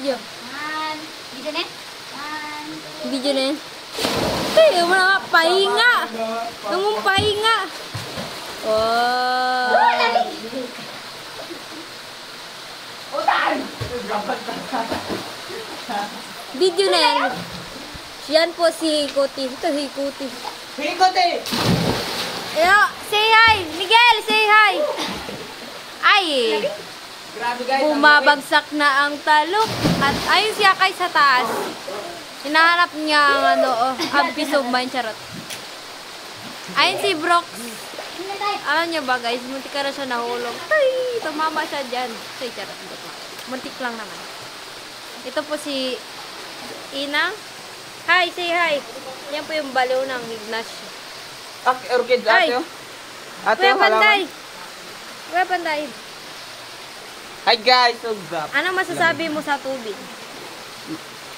video. Video na? Video na yan. Ay, wala ka. Pahinga. Nung pahinga. Oh. Video na yan. Yan po si Kuti. Ito si Kuti. Hikote! Say hi! Miguel, say hi! Ay! Grabe guys. Bumabagsak na ang talok. At ayun siya kay sa taas. Hinahanap niya ang ang peace of mind. Charot. Ayun si Brox. Alam niyo ba guys, muntik ka na siya nahulog. Ay! Tumama siya dyan. Say, charot. Muntik lang naman. Ito po si Ina. Hi, say hi. Yan po yung baliw ng Ignacio. Orchid, ate. Ate, Kuya Panday. Kuya Panday. Hi guys, what's up? Anong masasabi mo sa tubig?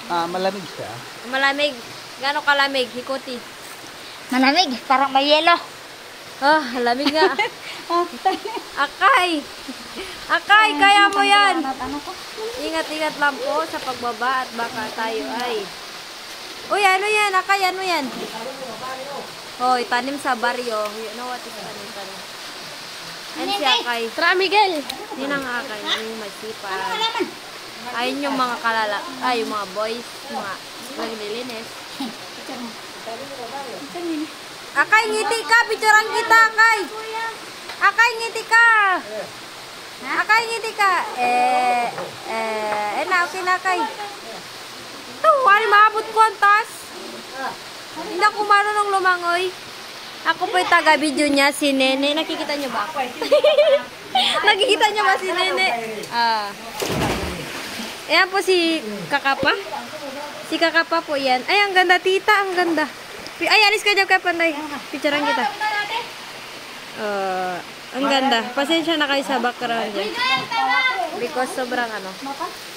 Malamig siya. Malamig. Gano'ng kalamig? Hikuti. Malamig, parang may yelo. Ah, lamig nga. Akay. Akay, kaya mo yan. Ingat-ingat lang po sa pagbaba at baka tayo ay... Uy, ano yan? Akay, ano yan? Hoy, tanim sa baryo. You know what is tanim? Ano si Akay? Tara, Miguel. Yun ang Akay. Yung masipag. Ayun yung mga kalala. Ay, yung mga boys. Mga naglilinis. Akay, ngiti ka. Picturean kita, Akay. Akay, ngiti ka. Akay, ngiti ka. Okay na, Akay. Ito, wali maabot ko ang taas. Hindi ako marunong lumangoy. Ako po yung taga-video niya, si Nene. Nakikita niyo ba ako? Nakikita niyo ba si Nene? Ayan po si Kakapa. Si Kakapa po yan. Ay, ang ganda, tita. Ang ganda. Ay, alis ka dyan kay Panday. Picturean kita. Ang ganda. Pasensya na kayo sa background dyan. Because sobrang ano.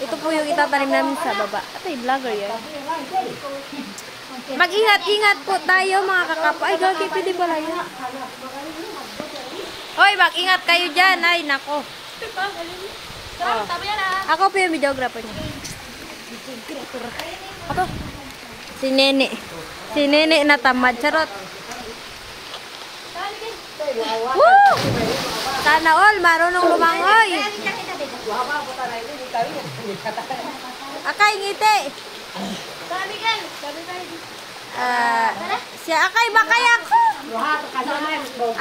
Ito po yung itatanim namin sa baba. Ito yung vlogger yan. Mag-ingat-ingat po tayo mga kakapa. Ay, gagi, pwede pala yun. Hoy, mag-ingat kayo dyan. Ay, nako. Ako po yung videographer niya. Ako. Si Nene. Si Nene na tamad. Charot. Woo! Sana all, marunong lumangoy. Akay, ngiti. Si Akay, bakay ako.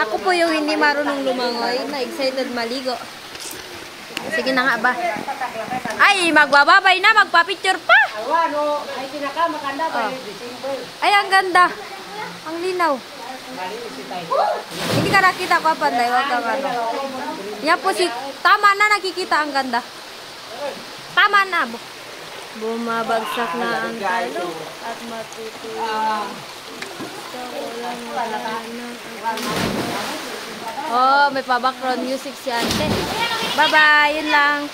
Ako po yung hindi marunong lumangoy. Na-excited maligo. Sige na nga ba. Ay, magbababay na, magpa-picture pa. Ay, ang ganda. Ang linaw. Hindi ka nakita ko, Panday. Huwag kang ano. Yan po si... Tama na, nakikita ang ganda. Tama na. Bumabagsak na ang talo at matutulog. Oh, may pa-background music si ate. Bye-bye. Yun lang.